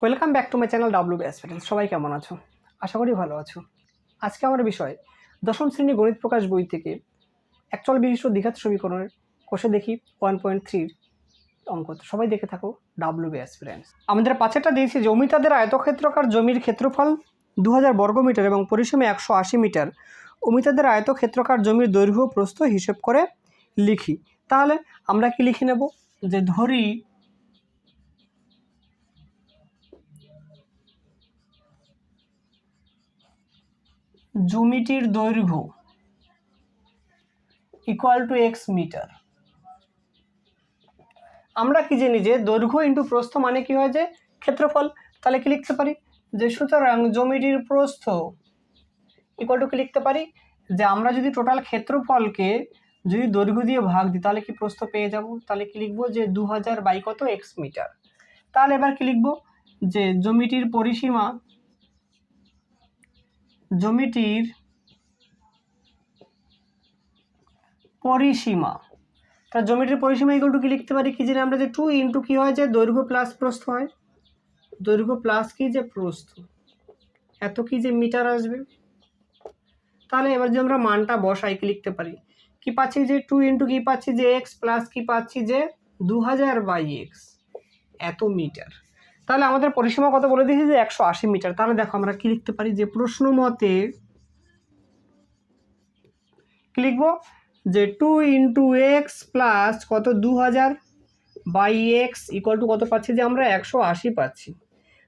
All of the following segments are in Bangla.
Welcome back to my channel W aspirants. সবাই কেমন আছো? আশা করি ভালো আছো। আজকে আমার বিষয় দশম শ্রেণী গণিত প্রকাশ বই থেকে একচল বিশিষ্ট দ্বিঘাত সমীকরণের কষে দেখি 1.3 অঙ্ক। সবাই দেখে থাকো ডাব্লিউ অ্যাসপিরেন্টস। আমাদের পাঁচেরটা দিয়েছি যে অমিতাদের আয়তক্ষেত্রাকার জমির ক্ষেত্রফল 2000 বর্গমিটার এবং পরিসীমা 180 মিটার। অমিতাদের আয়তক্ষেত্রাকার জমির দৈর্ঘ্য প্রস্থ হিসেব করে লিখি। তাহলে আমরা কি লিখে নেব যে ধরি জমিটির দৈর্ঘ্য ইকুয়াল টু এক্স মিটার। আমরা কি জানি যে দৈর্ঘ্য ইন্টু প্রস্থ মানে কি হয় যে ক্ষেত্রফল। তাহলে কি লিখতে পারি যে সুতরাং জমিটির প্রস্থ ইকুয়াল টু কি লিখতে পারি যে আমরা যদি টোটাল ক্ষেত্রফলকে যদি দৈর্ঘ্য দিয়ে ভাগ দিই তাহলে কি প্রস্থ পেয়ে যাব। তাহলে কি লিখবো যে 2000 বাই কত এক্স মিটার। তাহলে এবার কি লিখবো যে জমিটির পরিসীমা তাহলে জমিটির পরিসীমা ইকুয়াল টু কি লিখতে পারি কি জানি আমরা যে 2 ইন্টু কি হয় যে দৈর্ঘ্য প্লাস প্রস্থ হয়, দৈর্ঘ্য প্লাস কি যে প্রস্থ, এত কি যে মিটার আসবে। তাহলে এবার যদি আমরা মানটা বসাই কি লিখতে পারি কি পাচ্ছি যে 2 ইন্টু কি পাচ্ছি যে এক্স প্লাস কি পাচ্ছি যে 2000 বাই এক্স এত মিটার। তাহলে আমাদের পরিসীমা কত বলে দিয়েছি যে 180 মিটার। তাহলে দেখো আমরা কি লিখতে পারি যে প্রশ্ন মতে কি লিখবো যে 2 ইন্টু এক্স প্লাস কত 2000 বাই এক্স ইকুয়াল টু কত পাচ্ছি যে আমরা 180 পাচ্ছি।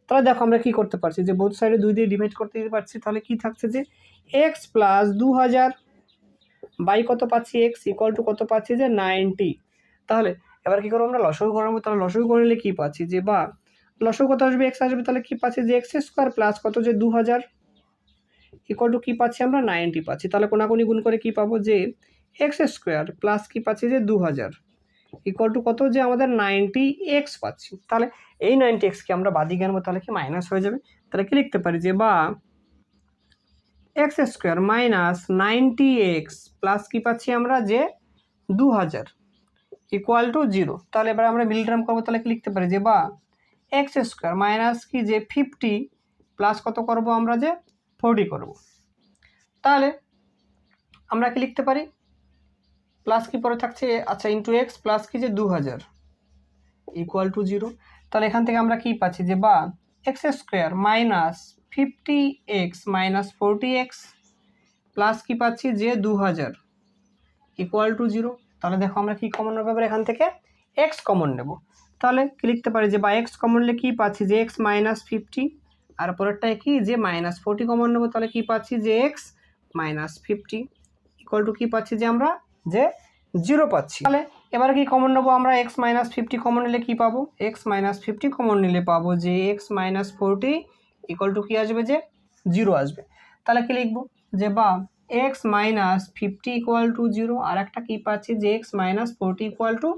তাহলে দেখো আমরা কি করতে পারছি যে বোথ সাইডে 2 দিয়ে ডিভাইড করতে পারছি। তাহলে কি থাকছে যে এক্স প্লাস 2000 বাই কত পাচ্ছি এক্স ইকুয়াল টু কত পাচ্ছি যে 90। তাহলে এবার কি করবো আমরা লসাগু করবো। তাহলে লসাগু করে নিলে কি পাচ্ছি যে বা লসাগু কত আসবে এক্স আসবে। তাহলে কি পাচ্ছি যে এক্স স্কোয়ার প্লাস কত যে 2000 ইকুয়াল টু কি পাচ্ছি আমরা 90 পাচ্ছি। তাহলে কোনাকুনি গুণ করে কি পাবো যে এক্স স্কোয়ার প্লাস কি পাচ্ছি যে 2000 ইকুয়াল টু কত যে আমাদের 90 এক্স পাচ্ছি। তাহলে এই 90 এক্সকে আমরা বাদিকে আনবো তাহলে কি মাইনাস হয়ে যাবে। তাহলে কি লিখতে পারি যে বা x square minus 90 x plus কি পাচ্ছি আমরা যে 2000 ইকুয়াল টু 0। তাহলে এবার আমরা মিডল টার্ম করবো। তাহলে কি লিখতে পারি যে বা এক্স স্কোয়ার মাইনাস কি যে 50 প্লাস কত করব আমরা যে 40 করব। তাহলে আমরা কি লিখতে পারি প্লাস কি পরে থাকছে আচ্ছা ইন্টু এক্স প্লাস কি যে 2000 ইকুয়াল টু 0। তাহলে এখান থেকে আমরা কি পাচ্ছি যে বা x square minus 50 x minus 40 x plus কি পাচ্ছি যে 2000 ইকুয়াল টু 0। তাহলে দেখো আমরা কি কমন নেবো এবার এখান থেকে এক্স কমন নেব। তাহলে কি লিখতে পারি যে বা এক্স কমন নিলে কি পাচ্ছি যে এক্স মাইনাস 50 আর পরেরটায় কি যে মাইনাস 40 কমন নেবো। তাহলে কি পাচ্ছি যে এক্স মাইনাস 50 ইকুয়াল টু কি পাচ্ছি যে আমরা যে 0 পাচ্ছি। তাহলে এবার কি কমন নেবো আমরা এক্স মাইনাস 50 কমন নিলে কি পাবো এক্স মাইনাস 50 কমন নিলে পাবো যে এক্স মাইনাস 40 ইকুয়াল টু কি আসবে যে 0 আসবে। তাহলে কি লিখবো যে বা এক্স মাইনাস 50 ইকুয়াল টু 0 আর একটা কি পাচ্ছি যে এক্স মাইনাস 40 ইকুয়াল টু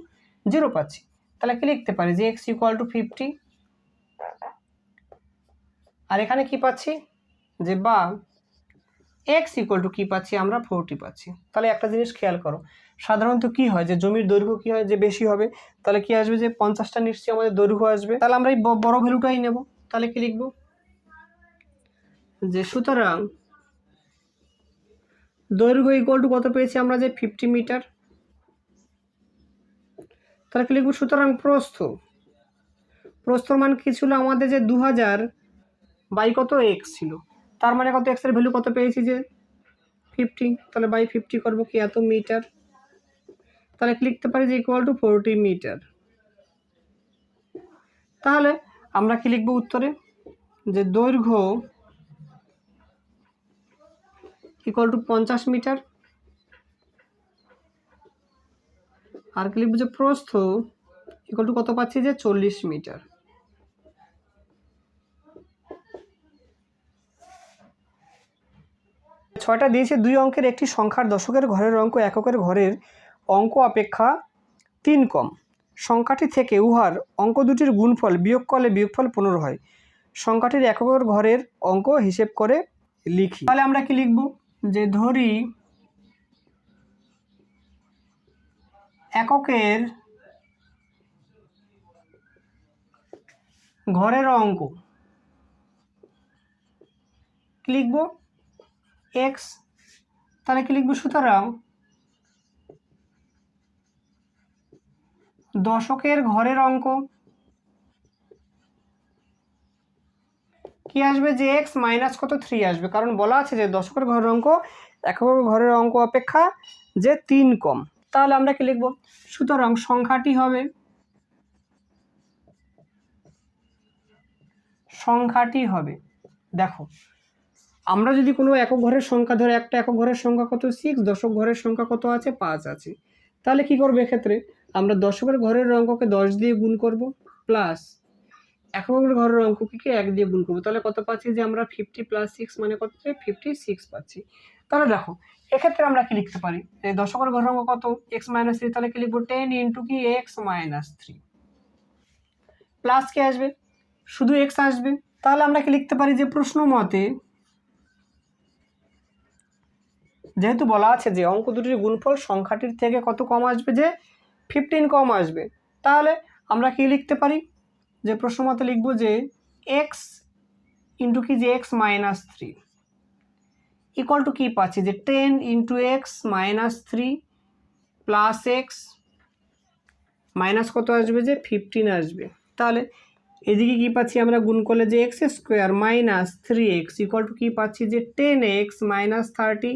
0 পাচ্ছি। তাহলে কি লিখতে পারি যে এক্স ইকুয়াল টু 50 আর এখানে কি পাচ্ছি যে বা এক্স ইকুয়াল টু কী পাচ্ছি আমরা 40 পাচ্ছি। তাহলে একটা জিনিস খেয়াল করো সাধারণত কি হয় যে জমির দৈর্ঘ্য কি হয় যে বেশি হবে তাহলে কি আসবে যে 50টা নিশ্চয়ই আমাদের দৈর্ঘ্য আসবে। তাহলে আমরা এই বড় ভ্যালুটাই নেব। তাহলে কি লিখবো যে সুতরাং দৈর্ঘ্য ইকুয়াল টু কত পেয়েছি আমরা যে 50 মিটার। তাহলে কি লিখবো সুতরাং প্রস্থর মান কি ছিল আমাদের যে 2000 বাই কত এক্স ছিল তার মানে কত এক্সের ভ্যালু কত পেয়েছি যে 50। তাহলে বাই 50 করবো কি এত মিটার। তাহলে কি লিখতে পারি যে ইকুয়াল টু 40 মিটার। তাহলে আমরা কি লিখবো উত্তরে যে দৈর্ঘ্য ইকুয়াল টু 50 মিটার আর কি লিখবো যে প্রস্থ ইকুয়াল টু কত পাচ্ছি যে 40 মিটার। ছয়টা দিয়েছে 2 অঙ্কের একটি সংখ্যার দশকের ঘরের অঙ্ক এককের ঘরের অঙ্ক অপেক্ষা 3 কম। সংখ্যাটি থেকে উহার অঙ্ক দুটির গুণফল বিয়োগ করলে বিয়োগফল 15 হয়। সংখ্যাটির এককের ঘরের অঙ্ক হিসেব করে লিখি। তাহলে আমরা কি লিখব যে ধরি এককের ঘরের অঙ্ক কি লিখব এক্স, তাহলে কি লিখব সুতরাং দশকের ঘরের অঙ্ক কি আসবে যে এক্স মাইনাস কত 3 আসবে, কারণ বলা আছে যে দশকের ঘরের অঙ্ক একক ঘরের অঙ্ক অপেক্ষা যে 3 কম। তাহলে আমরা কি লিখব সুতরাং সংখ্যাটি হবে দেখো আমরা যদি কোনো একক ঘরের সংখ্যা ধরে একটা একক ঘরের সংখ্যা কত 6, দশক ঘরের সংখ্যা কত আছে 5 আছে, তাহলে কি করব এক্ষেত্রে আমরা দশকের ঘরের অঙ্ককে 10 দিয়ে গুণ করব প্লাস একক ঘরের অঙ্ককে 1 দিয়ে গুণ করব, তাহলে কত পাচ্ছি যে আমরা 50 + 6 মানে কত 56 পাচ্ছি। তাহলে দেখো এক্ষেত্রে আমরা কি লিখতে পারি এই দশকের ঘরের অঙ্ক কত x - 3, তাহলে কি লিখব 10 * কি x - 3 প্লাস কি আসবে শুধু x আসবে। তাহলে আমরা কি লিখতে পারি যে প্রশ্ন মতে যেহেতু বলা আছে যে অঙ্ক দুটির গুণফল সংখ্যাটির থেকে কত কম আসবে যে 15 কম আসবে, তাহলে আমরা কি লিখতে পারি যে প্রশ্ন মতে লিখব যে x * কি যে x - 3 ইকুয়াল টু কি পাচ্ছি যে 10 * x - 3 প্লাস x মাইনাস কত আসবে যে 15 আসবে। তাহলে এদিকে কি পাচ্ছি আমরা গুণ করলে যে x² - 3x ইকুয়াল টু কি পাচ্ছি যে 10x - 30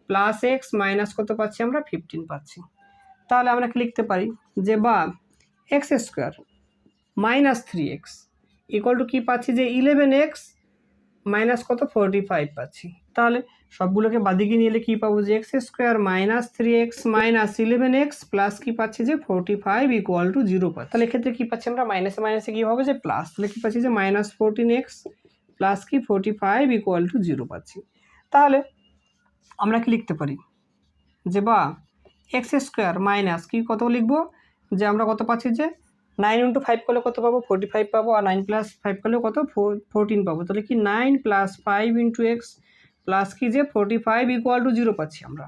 প্লাস x মাইনাস কত পাচ্ছি আমরা 15 পাচ্ছি। তাহলে আমরা কি লিখতে পারি যে বা x² - 3x ইকুয়াল টু কি পাচ্ছি যে 11x মাইনাস কত 45 পাচ্ছি। তাহলে সবগুলোকে বাদিকে নিয়ে এলে কি পাবো যে x² - 3x - 11x প্লাস কি পাচ্ছি যে 45 ইকুয়াল টু 0 পাচ্ছি। তাহলে এক্ষেত্রে কি পাচ্ছি আমরা মাইনাসে মাইনাসে কি হবে যে প্লাস, তাহলে কি পাচ্ছি যে -14x প্লাস কি 45 ইকুয়াল টু 0 পাচ্ছি। তাহলে আমরা কি লিখতে পারি যে বা x² মাইনাস কি কত লিখব যে আমরা কত পাচ্ছি যে 9 × 5 করলে কত পাবো 45 পাবো, আর 9 + 5 করলে কত 14 পাবো, তাহলে কি 9 + 5 × x প্লাস কি যে 45 ইকুয়াল টু 0 পাচ্ছি আমরা।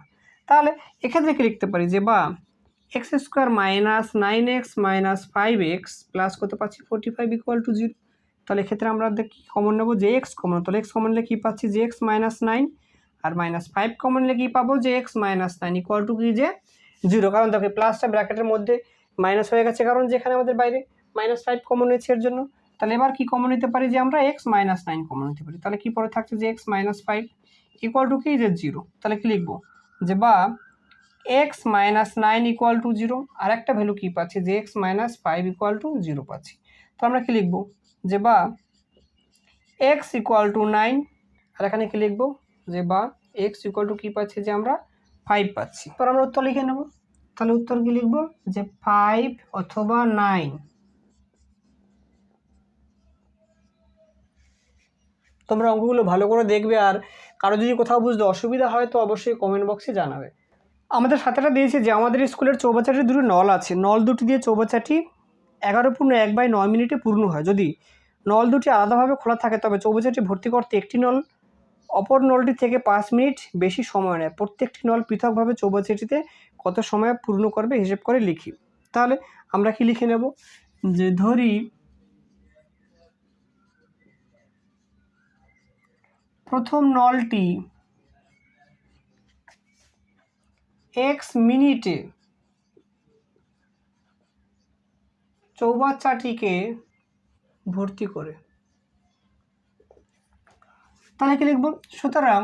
তাহলে এক্ষেত্রে কি লিখতে পারি যে বা x² - 9x - 5x প্লাস কত পাচ্ছি 45 ইকুয়াল টু 0। তাহলে এক্ষেত্রে আমরা কি কমন নেব যে x কমন, তাহলে x কমন নিলে কি পাচ্ছি যে x - 9 আর -5 কমন নিলে কি পাবো যে x - 9 ইকুয়াল টু কি যে 0, কারণ দেখো প্লাসটা ব্র্যাকেটের মধ্যে মাইনাস হয়ে গেছে কারণ যেখানে আমাদের বাইরে -5 কমন নিয়েছে এর জন্য। তাহলে এবার কি কমন নিতে পারি যে আমরা x - 9 কমন নিতে পারি, তাহলে কি পরে থাকছে যে x - 5 ইকুয়াল টু কি যে 0। তাহলে কি লিখবো যে বা x - 9 ইকুয়াল টু 0 আর একটা ভ্যালু কি পাচ্ছি যে x - 5 ইকুয়াল টু 0 পাচ্ছি। তো আমরা কি লিখবো যে বা x ইকুয়াল টু 9 আর এখানে কি লিখবো যে বা x ইকুয়াল টু কি পাচ্ছি যে আমরা 5 পাচ্ছি। তো আমরা উত্তর লিখে নেব, তাহলে উত্তর কি লিখবো যে 5 অথবা 9। তোমরা অঙ্কগুলো ভালো করে দেখবে, আর কারো যদি কোথাও বুঝতে অসুবিধা হয় তো অবশ্যই কমেন্ট বক্সে জানাবে। আমাদের সাথেটা দিয়েছে যে আমাদের স্কুলের চৌবাচ্চাটির দুটো নল আছে, নল দুটি দিয়ে চৌবাচ্চাটি 11.1/9 মিনিটে পূর্ণ হয়। যদি নল দুটি আলাদাভাবে খোলা থাকে তবে চৌবাচ্চাটি ভর্তি করতে একটি নল অপর নলটি থেকে 5 মিনিট বেশি সময় নেয়। প্রত্যেকটি নল পৃথকভাবে চৌবাচ্চাটিতে কত সময় পূর্ণ করবে হিসেব করে লিখি। তাহলে আমরা কি লিখে নেব যে ধরি প্রথম নলটি x মিনিটে চৌবাচ্চাটিকে ভর্তি করে, তাহলে কি লিখব সুতরাং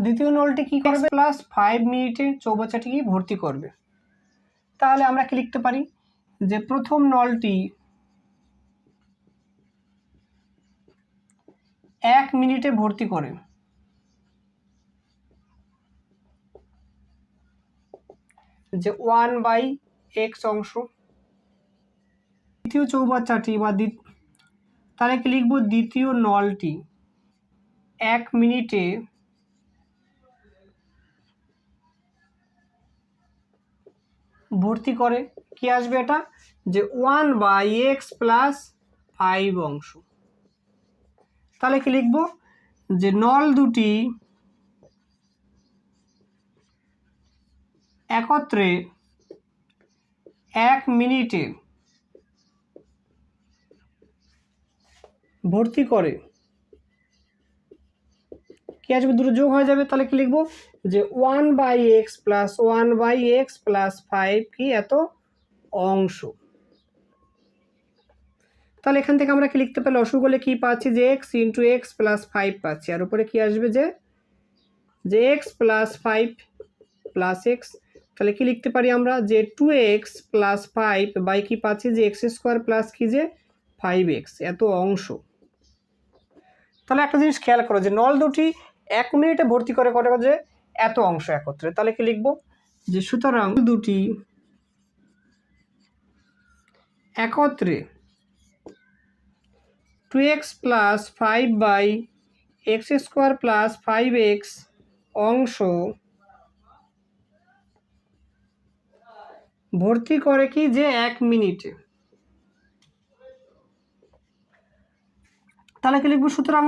দ্বিতীয় নলটি কি করবে +5 মিনিটে চৌবাচ্চাটিকে ভর্তি করবে। তাহলে আমরা কি লিখতে পারি যে প্রথম নলটি 1 মিনিটে ভর্তি করে, যে 1/x অংশ। দ্বিতীয় চৌবাচ্চাটি বা তাহলে কি লিখব দ্বিতীয় নলটি 1 মিনিটে ভর্তি করে, কি আসবে এটা যে 1/x + 5 অংশ। তাহলে কি লিখব যে নল দুটি একত্রে 1 মিনিটে ভর্তি করে কি আসবে, দুটো যোগ হয়ে যাবে। তাহলে কি লিখবো যে 1/x প্লাস 1/x প্লাস 5 কি এত অংশ। তাহলে এখান থেকে আমরা কি লিখতে পারি, লসগু করলে কি পাচ্ছি যে x ইন্টু এক্স প্লাস 5 পাচ্ছি, আর উপরে কি আসবে যে x প্লাস 5 প্লাস এক্স। তাহলে কি লিখতে পারি আমরা যে 2x প্লাস 5 বাই কি পাচ্ছি যে এক্স স্কোয়ার প্লাস কি যে 5x এত অংশ। তাহলে একটা জিনিস খেয়াল করো যে নল দুটি 1 মিনিটে ভর্তি করে যে এত অংশ একত্রে। তাহলে কি লিখবো যে সুতরাং দুটি একত্রে 2x plus 5 by x square plus 5x অংশ ভর্তি করে কি যে 1 মিনিটে। তাহলে কি লিখবো, সুতরাং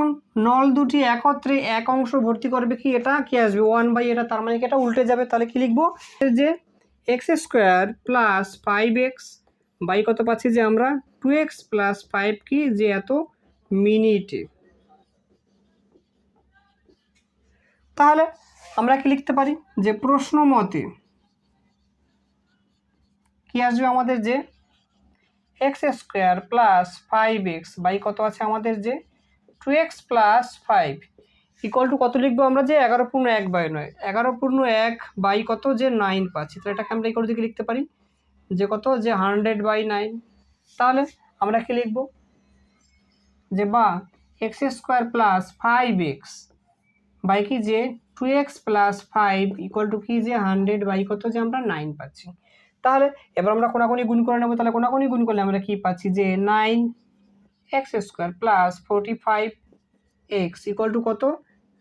নল দুটি একত্রে এক অংশ ভর্তি করবে কি, এটা কি আসবে 1 বাই এটা, তার মানে কি এটা উল্টে যাবে। তাহলে কি লিখবো যে x square plus 5x by কত পাচ্ছি যে আমরা 2x প্লাস 5 কি যে এত মিনিটে। তাহলে আমরা কি লিখতে পারি যে প্রশ্ন মতে কি আসবে আমাদের যে x square plus 5x by কত আছে আমাদের যে 2x প্লাস 5 ইকুয়াল টু কত লিখবো আমরা যে 11/1/9, 11/1 কত যে 9 পাচ্ছি। তাহলে এটাকে আমরা ইকুয়াল দিকে লিখতে পারি যে কত যে 100/9। তাহলে আমরা কি লিখবো যে বা x square plus 5x by কি যে 2x প্লাস 5 ইকুয়াল টু কি যে 100 কত যে আমরা 9 পাচ্ছি। তাহলে এবার আমরা কোনাকুনি গুণ করে নেবো। তাহলে কোনাকুনি গুণ করলে আমরা কি পাচ্ছি যে 9x square plus 45x equal to কত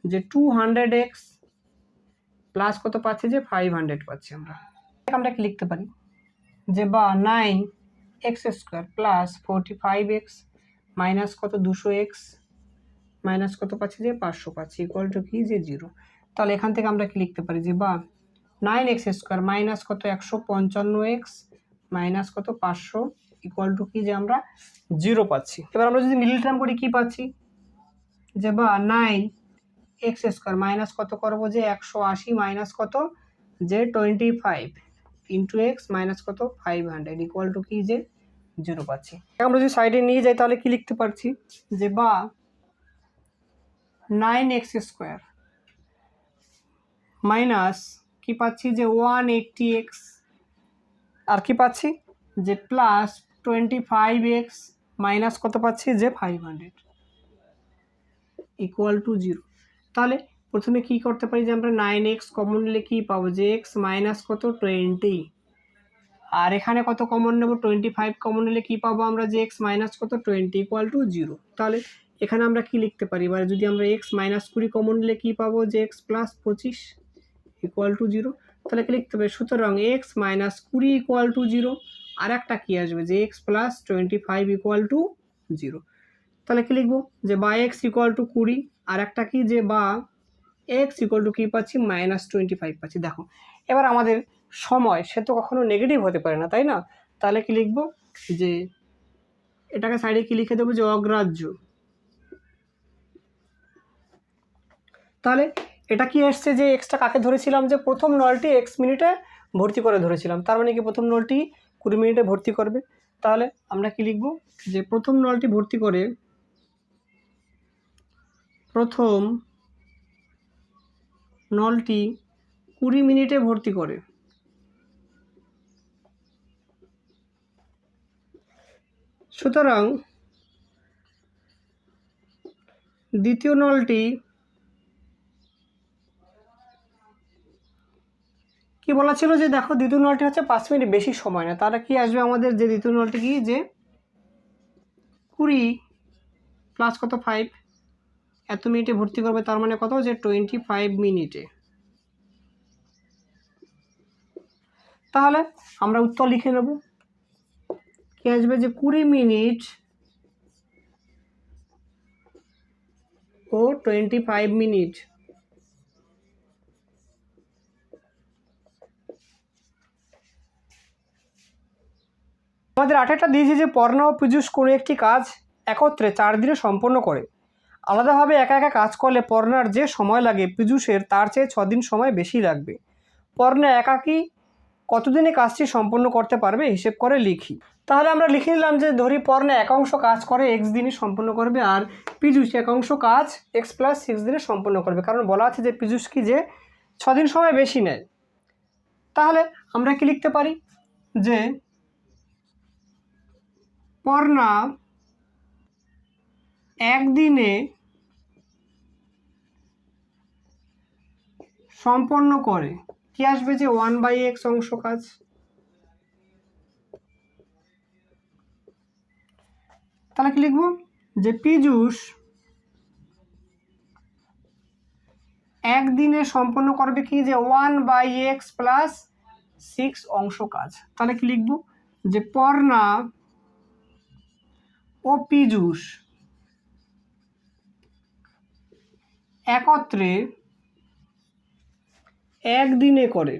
যে 200x প্লাস কত পাচ্ছি যে 500 পাচ্ছি। আমরা কি লিখতে পারি যে বা 9x square plus 45x minus কত 200x মাইনাস কত পাচ্ছি যে 500 পাচ্ছি ইকুয়াল টু কি যে 0। তাহলে এখান থেকে আমরা কি লিখতে পারি যে বা 9x স্কোয়ার মাইনাস কত 155x মাইনাস কত 500 ইকুয়াল টু কি যে আমরা 0 পাচ্ছি। এবার আমরা যদি মিডল টার্ম করি কি পাচ্ছি যে বা 9x স্কোয়ার মাইনাস কত করবো যে 180 মাইনাস কত যে 25 ইন্টু এক্স মাইনাস কত 500 ইকুয়াল টু কি যে 0 পাচ্ছি। আমরা যদি সাইডে নিয়ে যাই তাহলে কি লিখতে পারছি যে বা 9x স্কোয়ার মাইনাস কি পাচ্ছি যে 180x আর কি পাচ্ছি যে প্লাস 25x মাইনাস কত পাচ্ছি যে 500 ইকুয়াল টু 0। তাহলে প্রথমে কি করতে পারি যে আমরা 9x কমন নিলে কি পাবো যে x মাইনাস কত 20 আর এখানে কত কমন নেব 25 কমন নিলে কি পাবো আমরা যে x মাইনাস কত 20 ইকুয়াল টু 0। তাহলে এখানে আমরা কি লিখতে পারি, এবার যদি আমরা x মাইনাস 20 কমন নিলে কি পাবো যে x প্লাস 25 ইকুয়াল টু 0। তাহলে কি লিখতে পারি, সুতরাং x মাইনাস 20 ইকুয়াল টু 0 আর একটা কি আসবে যে x প্লাস 25 ইকুয়াল টু 0। তাহলে কি লিখবো যে বা x ইকুয়াল টু 20 আর একটা কি যে বা x ইকুয়াল টু কি পাচ্ছি মাইনাস 25 পাচ্ছি। দেখো এবার আমাদের সময় সে তো কখনো নেগেটিভ হতে পারে না, তাই না? তাহলে কি লিখবো যে এটাকে সাইডে কি লিখে দেবো যে অগ্রাহ্য। তাহলে এটা কি এসছে যে এক্সটা কাকে ধরেছিলাম যে প্রথম নলটি x মিনিটে ভর্তি করে ধরেছিলাম, তার মানে কি প্রথম নলটি 20 মিনিটে ভর্তি করবে। তাহলে আমরা কি লিখবো যে প্রথম নলটি ভর্তি করে প্রথম নলটি 20 মিনিটে ভর্তি করে। সুতরাং দ্বিতীয় নলটি কি বলা ছিল যে দেখো দ্বিতীয় নলটি হচ্ছে 5 মিনিট বেশি সময় না, তারা কি আসবে আমাদের যে দ্বিতীয় নলটি কি যে 20 প্লাস কত 5 এত মিনিটে ভর্তি করবে, তার মানে কত যে 25 মিনিটে। তাহলে আমরা উত্তর লিখে নেব কি আসবে যে 20 মিনিট ও 25 মিনিট। আমাদের 8টা দিয়েছে যে পর্ণা ও পীযূষ কোনো একটি কাজ একত্রে 4 দিনে সম্পন্ন করে। আলাদাভাবে একা একা কাজ করলে পর্ণার যে সময় লাগে পীযূষের তার চেয়ে 6 দিন সময় বেশি লাগবে। পর্ণা একাকী কতদিনে কাজটি সম্পন্ন করতে পারবে হিসেব করে লিখি। তাহলে আমরা লিখে নিলাম যে ধরি পর্ণা একাংশ কাজ করে এক্স দিনে সম্পন্ন করবে আর পীযূষ একাংশ কাজ এক্স প্লাস 6 দিনে সম্পন্ন করবে, কারণ বলা আছে যে পীযূষ কি যে 6 দিন সময় বেশি নেয়। তাহলে আমরা কি লিখতে পারি যে পর্ণা একদিনে সম্পন্ন করে কি আসবে যে 1/x অংশ কাজ। তাহলে কি লিখব যে পীযূষ একদিনে সম্পন্ন করবে কি যে 1/x প্লাস 6 অংশ কাজ। তাহলে কি লিখব যে পর্ণা ও পীযূষ একত্রে একদিনে করে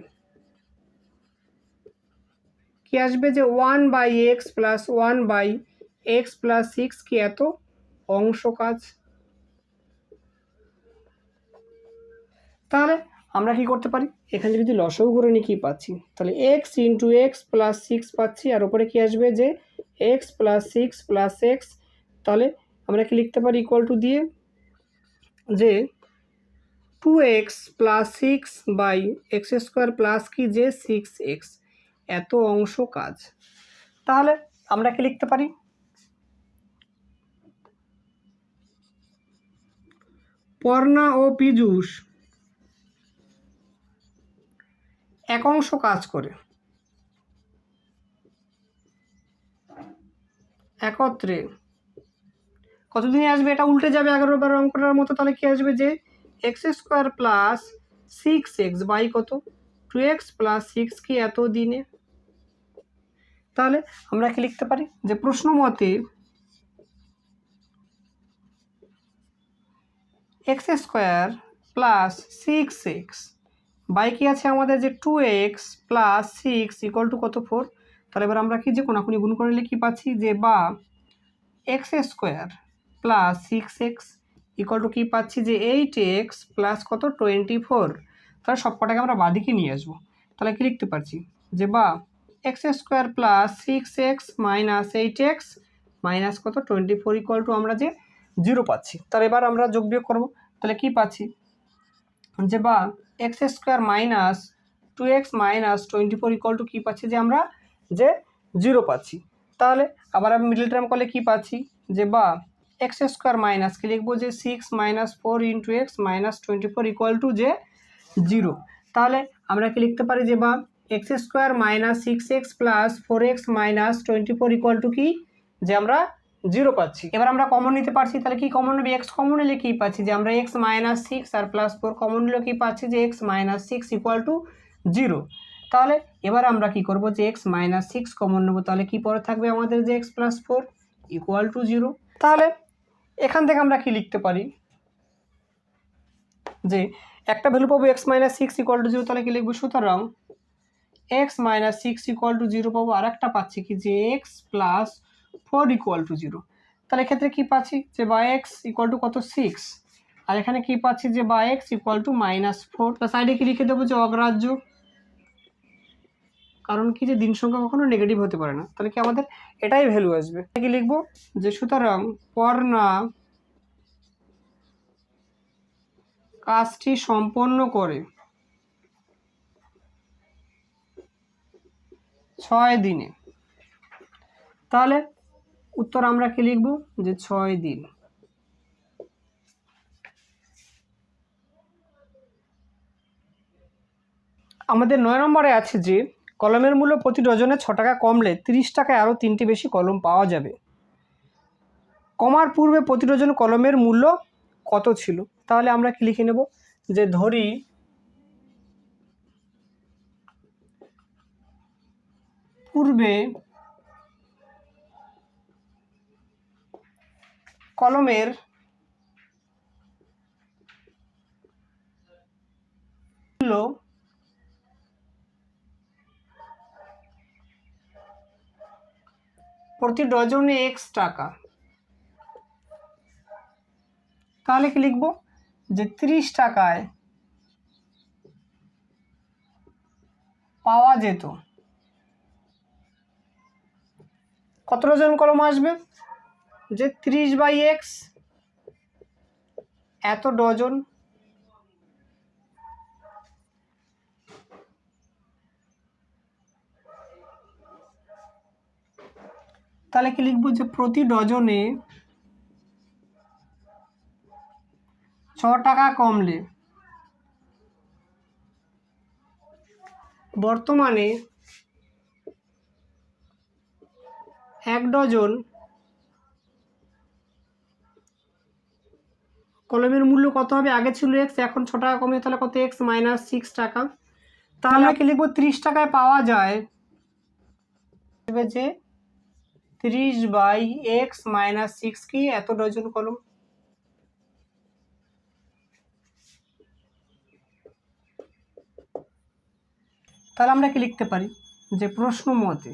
কি আসবে যে 1/x প্লাস 1/x প্লাস 6 কি এত অংশ কাজ। তাহলে আমরা কি করতে পারি, এখানে যদি লসাগু করে নিই কি পাচ্ছি, তাহলে x ইন্টু এক্স প্লাস 6 পাচ্ছি আর ওপরে কি আসবে যে x প্লাস 6 প্লাস এক্স। তাহলে আমরা কি লিখতে পারি ইকুয়াল টু দিয়ে যে 2x plus 6 by x square plus কি যে 6x এত অংশ কাজ। তাহলে আমরা কি লিখতে পারি পর্ণা ও পীযূষ এক অংশ কাজ করে একত্রে কতদিনে আসবে, এটা উল্টে যাবে 11 বার অঙ্কটার মতো। তাহলে কি আসবে যে x square plus 6x by কত 2x প্লাস 6 কি এত দিনে। তাহলে আমরা কি লিখতে পারি যে প্রশ্ন মতে x square plus 6x by কি আছে আমাদের যে 2x প্লাস 6 ইকুয়াল টু কত 4। তাহলে এবার আমরা কি যে কোনাকুনি গুণ করলে কি পাচ্ছি যে বা x square plus 6x equal to কি পাচ্ছি যে 8x প্লাস কত 24। তাহলে সব কটাকে আমরা বাদিকে নিয়ে আসবো। তাহলে কি লিখতে পারছি যে বা x square plus 6x minus 8x minus কত 24 ইকুয়াল টু আমরা যে 0 পাচ্ছি। তাহলে এবার আমরা যোগ বিয়োগ করবো। তাহলে কি পাচ্ছি যে বা x square minus 2x minus 24 equal to কী পাচ্ছি যে আমরা যে 0 পাচ্ছি। তাহলে আবার আমি মিডল টার্ম করলে কি পাচ্ছি যে বা এক্স স্কোয়ার মাইনাস কি লিখবো যে 6 minus 4 into x minus 24 equal two যে 0। তাহলে আমরা কি লিখতে পারি যে বা x square minus 6x plus 4x minus 24 equal two কি যে আমরা 0 পাচ্ছি। এবার আমরা কমন নিতে পারছি। তাহলে কি কমন নেবে, এক্স কমন নিলে কি পাচ্ছি যে আমরা এক্স মাইনাস 6 আর প্লাস 4 কমন নিলে কি পাচ্ছি যে এক্স মাইনাস 6 ইকুয়াল টু 0। তাহলে এবার আমরা কি করব যে এক্স মাইনাস 6 কমন নেব। তাহলে কি পরে থাকবে আমাদের যে এক্স প্লাস 4 ইকুয়াল টু 0। তাহলে এখান থেকে আমরা কি লিখতে পারি যে একটা ভ্যালু পাবো এক্স মাইনাস 6 ইকুয়াল টু 0। তাহলে কি লিখবো সুতরাং এক্স মাইনাস 6 ইকুয়াল টু 0 পাবো। আর একটা পাচ্ছি কি যে এক্স প্লাস 4 ইকুয়াল টু 0। তাহলে এক্ষেত্রে কী পাচ্ছি যে বা এক্স ইকুয়াল টু কত 6 আর এখানে কি পাচ্ছি যে বা এক্স ইকুয়াল টু মাইনাস 4। তার সাইডে কি লিখে দেবো যে অগ্রাহ্য, কারণ কি যে দিন সংখ্যা কখনো নেগেটিভ হতে পারে না। তাহলে কি আমাদের এটাই ভ্যালু আসবে। কি লিখবো যে সুতরাং পর্ণা কাজটি সম্পন্ন করে 6 দিনে। তাহলে উত্তর আমরা কি লিখব যে 6 দিন। আমাদের 9 নম্বরে আছে যে কলমের মূল্য প্রতি ডজনে 6 টাকা কমলে 30 টাকায় আরও 3টি বেশি কলম পাওয়া যাবে। কমার পূর্বে প্রতি ডজন কলমের মূল্য কত ছিল। তাহলে আমরা কি লিখে নেব যে ধরি পূর্বে কলমের মূল্য প্রতি ডজনে x টাকা তাহলে কি লিখব যে 30 টাকায় পাওয়া যেত কত ডজন কলম আসবে, যে 30/x এত ডজন। তাহলে কি লিখবো যে প্রতি ডজনে 6 টাকা কমলে বর্তমানে 1 ডজন কলমের মূল্য কত হবে, আগে ছিল x, এখন 6 টাকা কমে, তাহলে কত x -6 টাকা। তাহলে আমরা কি লিখবো 30 টাকায় পাওয়া যায় যে 30/x -6 কি এত ডজন কলম। তাহলে আমরা কি লিখতে পারি যে প্রশ্ন মতে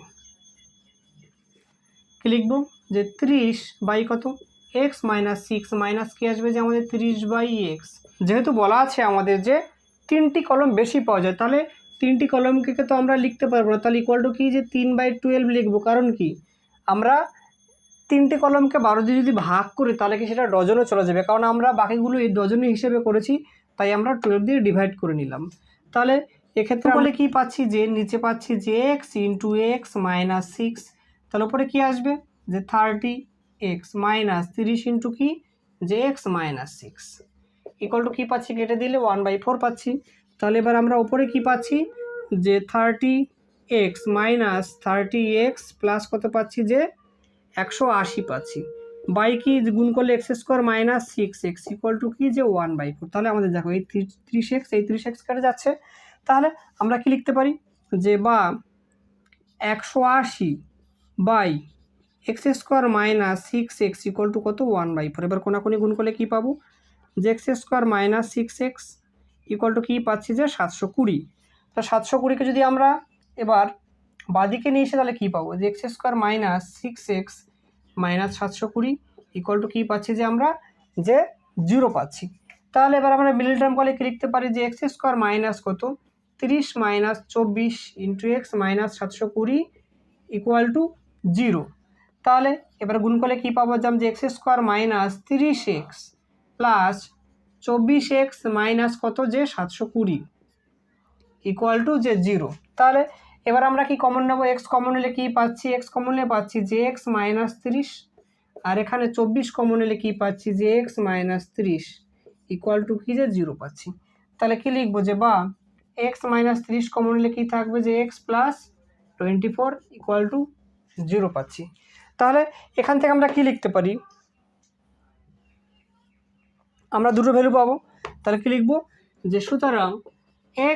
কি লিখবো যে 30 কত x -6 মাইনাস কি আসবে যে আমাদের 30/x। যেহেতু বলা আছে আমাদের যে 3টি কলম বেশি পাওয়া যায়, তাহলে 3টি কলমকে তো আমরা লিখতে পারবো না, তাহলে ইকুয়াল টু কি যে 3/12 লিখবো। কারণ কি আমরা 3টি কলমকে 12 দিয়ে যদি ভাগ করি তাহলে কি সেটা ডজনে চলে যাবে, কারণ আমরা বাকিগুলো এই ডজনে হিসেবে করেছি, তাই আমরা 12 দিয়ে ডিভাইড করে নিলাম। তাহলে এক্ষেত্রে বলে কি পাচ্ছি যে নিচে পাচ্ছি যে x × x -6, তাহলে উপরে কি আসবে যে 30x -30 ইন্টু কি যে x -6 ইকুয়াল টু কি পাচ্ছি কেটে দিলে 1/4 পাচ্ছি। তাহলে এবার আমরা উপরে কি পাচ্ছি যে 30x -30x প্লাস কত পাচ্ছি যে 180 পাচ্ছি, বাই কি গুণ করলে x² -6x ইকুয়াল টু কি যে 1/4। তাহলে আমাদের দেখো এই 30x এই 30x কেটে যাচ্ছে, তাহলে আমরা কি লিখতে পারি যে বা 180/x² -6x ইকুয়াল টু কত 1/4। এবার কোনাকুনি গুণ করলে কি পাবো যে x² -6x ইকুয়াল টু কি পাচ্ছি যে 720। তো 720কে যদি আমরা এবার বাদিকে নিয়ে এসে তাহলে কি পাবো যে x² -6x -720 ইকুয়াল টু কি পাচ্ছি যে আমরা যে 0 পাচ্ছি। তাহলে এবার আমরা মিডল টার্ম করলে কি লিখতে পারি যে x² মাইনাস কত 30 -24 ইন্টু x -720 ইকুয়াল টু 0। তাহলে এবার গুণ করলে কি পাবো যে x² -30x plus 24x minus কত যে 720 ইকুয়াল টু যে 0। তাহলে এবার আমরা কি কমন নেব, x কমন নিলে কি পাচ্ছি, x কমন নিলে পাচ্ছি যে x -30 আর এখানে 24 কমন নিলে কি পাচ্ছি যে x -30 ইকুয়াল টু কি যে 0 পাচ্ছি। তাহলে কি লিখবো যে বা x -30 কমন নিলে কি থাকবে যে x +24 ইকুয়াল টু 0 পাচ্ছি। তাহলে এখান থেকে আমরা কি লিখতে পারি, আমরা দুটো ভ্যালু পাবো। তাহলে কি লিখবো যে সুতরাং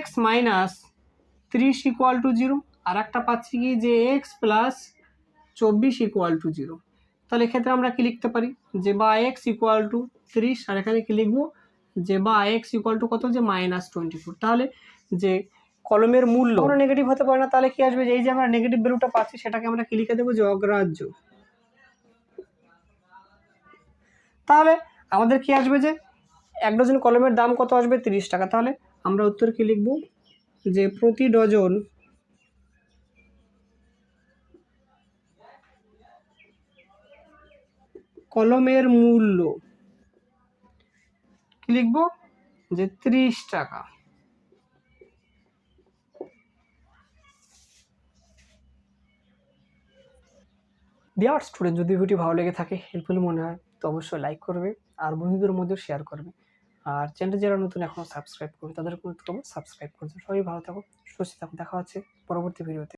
x -30 ইকুয়াল টু 0 আর একটা পাচ্ছি কি যে x +24 ইকুয়াল টু 0। তাহলে এক্ষেত্রে আমরা কি লিখতে পারি যে বা x ইকুয়াল টু 30 আর এখানে কি লিখবো যে বা x ইকুয়াল টু কত যে -24। তাহলে যে কলমের মূল্য কোনো নেগেটিভ হতে পারে না, তাহলে কি আসবে যে এই যে আমরা নেগেটিভ ভ্যালুটা পাচ্ছি সেটাকে আমরা কি লিখে দেবো যে অগ্রাহ্য। তাহলে আমাদের কি আসবে যে 1 ডজন কলমের দাম কত আসবে 30 টাকা। তাহলে আমরা উত্তর কি লিখব যে প্রতি ডজন কলমের মূল্য কি লিখব যে 30 টাকা। ডিয়ার স্টুডেন্ট, যদি ভিডিওটি ভালো লেগে থাকে, হেল্পফুল মনে হয় তো অবশ্যই লাইক করবে আর বন্ধুদের মধ্যে শেয়ার করবে। আর চ্যানেলটি যারা নতুন এখনও সাবস্ক্রাইব করবে তাদের সাবস্ক্রাইব করবে। সবাই ভালো থাকো, সুস্থ থাকো, দেখা হচ্ছে পরবর্তী ভিডিওতে।